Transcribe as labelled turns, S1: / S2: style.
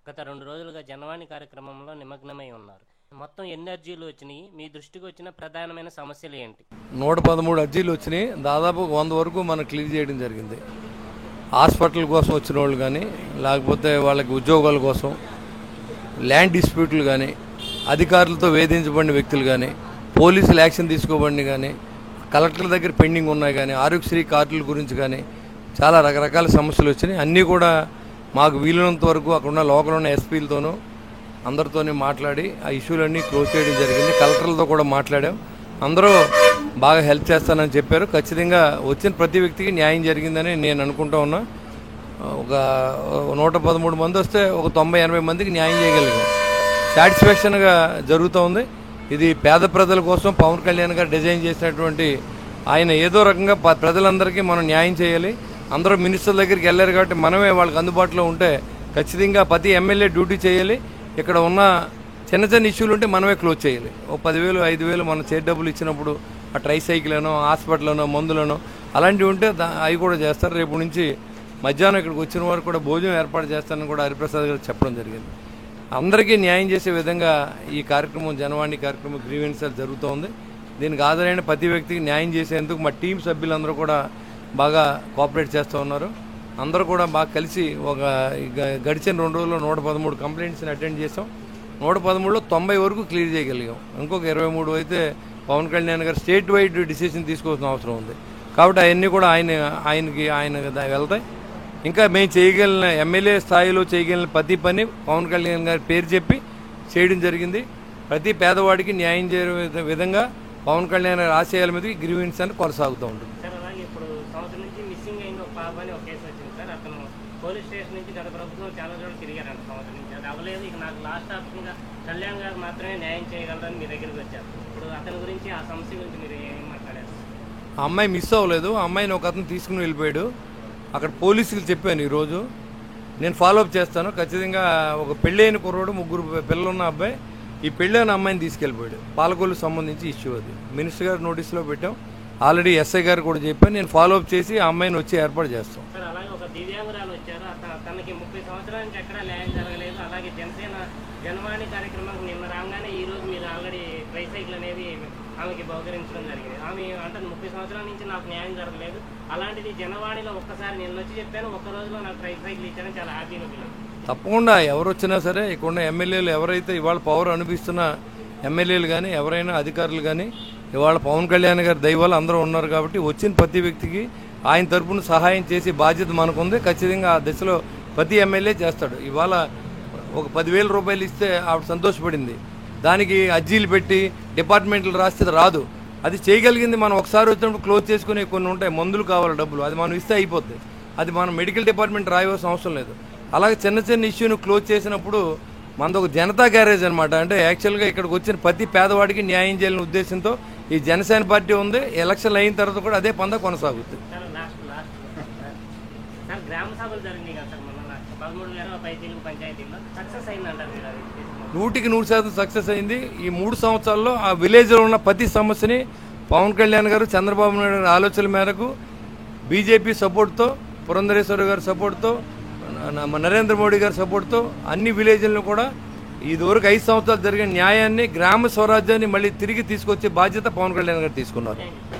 S1: గత 2 రోజులుగా జనవాణి కార్యక్రమంలో నిమగ్నమై ఉన్నారు. మొత్తం ఎన్ని అర్జీలు వచ్చినాయి? మీ దృష్టికి వచ్చిన ప్రధానమైన సమస్యలు ఏంటి?
S2: 113 అర్జీలు వచ్చినాయి. దాదాపు 100 వరకు మనం క్లియర్ చేయడం జరిగింది. హాస్పిటల్ కోసం వచ్చిన వాళ్ళు కానీ, లేకపోతే వాళ్ళకి ఉద్యోగాల కోసం, ల్యాండ్ డిస్ప్యూట్లు కానీ, అధికారులతో వేధించబడిన వ్యక్తులు కానీ, పోలీసులు యాక్షన్ తీసుకోబడిన కానీ, కలెక్టర్ల దగ్గర పెండింగ్ ఉన్నాయి కానీ, ఆరోగ్యశ్రీ కార్డుల గురించి కానీ చాలా రకరకాల సమస్యలు వచ్చినాయి. అన్నీ కూడా మాకు వీలైనంత వరకు అక్కడ ఉన్న లోకల్ ఉన్న ఎస్పీలతోనూ అందరితోనే మాట్లాడి ఆ ఇష్యూలన్నీ క్లోజ్ చేయడం జరిగింది. కలెక్టర్లతో కూడా మాట్లాడాం. అందరూ బాగా హెల్ప్ చేస్తానని చెప్పారు. ఖచ్చితంగా వచ్చిన ప్రతి వ్యక్తికి న్యాయం జరిగిందని నేను అనుకుంటా ఉన్నా. ఒక 113 మంది వస్తే ఒక 90-80 మందికి న్యాయం చేయగలిగాం. సాటిస్ఫాక్షన్గా జరుగుతూ ఉంది. ఇది పేద ప్రజల కోసం పవన్ కళ్యాణ్ గారు డిజైన్ చేసినటువంటి ఆయన ఏదో రకంగా ప్రజలందరికీ మనం న్యాయం చేయాలి. అందరూ మినిస్టర్ దగ్గరికి వెళ్ళారు కాబట్టి మనమే వాళ్ళకి అందుబాటులో ఉంటే ఖచ్చితంగా ప్రతి ఎమ్మెల్యే డ్యూటీ చేయాలి. ఇక్కడ ఉన్న చిన్న చిన్న ఇష్యూలు ఉంటే మనమే క్లోజ్ చేయాలి. ఓ 10,000 5,000 మనం చేతి డబ్బులు ఇచ్చినప్పుడు ఆ ట్రైసైకిల్ అనో హాస్పిటల్నో మందులనో అలాంటివి ఉంటే అవి కూడా చేస్తారు. రేపు నుంచి మధ్యాహ్నం ఇక్కడికి వచ్చిన వారు కూడా భోజనం ఏర్పాటు చేస్తారని కూడా హరిప్రసాద్ గారు చెప్పడం జరిగింది. అందరికీ న్యాయం చేసే విధంగా ఈ కార్యక్రమం జనవాణి కార్యక్రమం గ్రీవెన్సెస్ జరుగుతోంది. దీనికి హాజరైన ప్రతి వ్యక్తికి న్యాయం చేసేందుకు మా టీం సభ్యులందరూ కూడా బాగా కోఆపరేట్ చేస్తూ ఉన్నారు. అందరూ కూడా బాగా కలిసి ఒక గడిచిన 2 రోజుల్లో 113 కంప్లైంట్స్ని అటెండ్ చేసాం. 113లో 90 వరకు క్లియర్ చేయగలిగాం. ఇంకొక 23 అయితే పవన్ కళ్యాణ్ గారు స్టేట్ వైడ్ డిసిషన్ తీసుకోవాల్సిన అవసరం ఉంది. కాబట్టి అవన్నీ కూడా ఆయన వెళ్తాయి. ఇంకా మేము చేయగలిగిన ఎమ్మెల్యే స్థాయిలో చేయగలిగిన ప్రతి పని పవన్ కళ్యాణ్ గారి పేరు చెప్పి చేయడం జరిగింది. ప్రతి పేదవాడికి న్యాయం చేసే విధంగా పవన్ కళ్యాణ్ గారి ఆశయాల మీద గ్రీవెన్స్ అని కొనసాగుతూ ఉంటుంది.
S1: సంవత్సరం నుంచి మిస్సింగ్ అయిన ఒక పాప అని ఒక కేసు వచ్చింది సార్. అతను పోలీస్ స్టేషన్ నుంచి గత ప్రభుత్వం చాలా చోట్ల తిరిగారంట. సంవత్సరం నుంచి అది అవ్వలేదు. ఇక నాకు లాస్ట్ ఆప్షన్గా కళ్యాణ్ గారు మాత్రమే న్యాయం చేయగలరని మీ దగ్గరికి వచ్చారు. ఇప్పుడు అతని గురించి ఆ సమస్య గురించి మీరు ఏం మాట్లాడారు?
S2: ఆ అమ్మాయి మిస్ అవ్వలేదు. ఆ అమ్మాయిని ఒక అతను తీసుకుని వెళ్ళిపోయాడు. అక్కడ పోలీసులు చెప్పాను ఈరోజు నేను ఫాలోఅప్ చేస్తాను. ఖచ్చితంగా ఒక పెళ్ళైన కుర్రోడు 3 పిల్లలున్న అబ్బాయి ఈ పెళ్ళైన అమ్మాయిని తీసుకెళ్ళిపోయాడు. పాలకొల్లుకు సంబంధించి ఇష్యూ అది మినిస్టర్ గారు నోటీస్లో పెట్టాం. ఆల్రెడీ ఎస్ఐ గారు కూడా చెప్పాను. నేను ఫాలోఅప్ చేసి ఆ అమ్మాయిని వచ్చి ఏర్పాటు చేస్తాం.
S1: సార్ అలాగే ఒక దివ్యాంగురాలు వచ్చారు. తనకి 30 సంవత్సరాల నుంచి ఎక్కడా న్యాయం జరగలేదు. అలాగే జనసేన జనవాణి కార్యక్రమానికి నిన్న రాగానే ఈ రోజు మీరు ఆల్రెడీ ట్రైసైకిల్ అనేది ఆమెకి బహుకరించడం జరిగింది. ఆమె అంటే 30 సంవత్సరాల నుంచి నాకు న్యాయం జరగలేదు. అలాంటిది జనవాణిలో ఒక్కసారి నేను వచ్చి చెప్పాను, ఒక్క రోజులో నాకు ట్రైసైకిల్ ఇచ్చానని చాలా హ్యాపీగా ఫీల్.
S2: తప్పకుండా ఎవరు వచ్చినా సరే ఇక్కడ ఎమ్మెల్యేలు ఎవరైతే ఇవాళ పవర్ అనిపిస్తున్న ఎమ్మెల్యేలు కానీ ఎవరైనా అధికారులు కానీ ఇవాళ పవన్ కళ్యాణ్ గారి దైవాలు అందరూ ఉన్నారు. కాబట్టి వచ్చిన ప్రతి వ్యక్తికి ఆయన తరపున సహాయం చేసే బాధ్యత మనకుంది. ఖచ్చితంగా ఆ దశలో ప్రతి ఎమ్మెల్యే చేస్తాడు. ఇవాళ ఒక 10,000 రూపాయలు ఇస్తే ఆవిడ సంతోషపడింది. దానికి అర్జీలు పెట్టి డిపార్ట్మెంట్లు రాస్తే రాదు. అది చేయగలిగింది మనం ఒకసారి వచ్చినప్పుడు క్లోజ్ చేసుకునే కొన్ని ఉంటాయి. మందులు కావాలి, డబ్బులు, అది మనం ఇస్తే అయిపోద్ది. అది మనం మెడికల్ డిపార్ట్మెంట్ రాయవలసిన అవసరం లేదు. అలాగే చిన్న చిన్న ఇష్యూను క్లోజ్ చేసినప్పుడు మనది ఒక జనతా గ్యారేజ్ అనమాట. అంటే యాక్చువల్గా ఇక్కడికి వచ్చిన ప్రతి పేదవాడికి న్యాయం చేయాలనే ఉద్దేశంతో ఈ జనసేన పార్టీ ఉంది. ఎలక్షన్లు అయిన తర్వాత కూడా అదే పందా కొనసాగుతుంది.
S1: గ్రామ సభలు జరిగినాయి కదా సార్, మన 13 పైసలు పంచాయతీల్లో సక్సెస్ అయిందంటారు.
S2: 100% సక్సెస్ అయింది. ఈ 3 సంవత్సరాల్లో ఆ విలేజ్లో ఉన్న ప్రతి సమస్యని పవన్ కళ్యాణ్ గారు చంద్రబాబు నాయుడు గారి ఆలోచనల మేరకు బీజేపీ సపోర్ట్తో, పురంధరేశ్వరి గారి సపోర్ట్తో, నరేంద్ర మోడీ గారి సపోర్ట్తో అన్ని విలేజ్లను కూడా ఇదివరకు 5 సంవత్సరాలు జరిగిన న్యాయాన్ని, గ్రామ స్వరాజ్యాన్ని మళ్ళీ తిరిగి తీసుకొచ్చే బాధ్యత పవన్ కళ్యాణ్ గారు తీసుకున్నారు.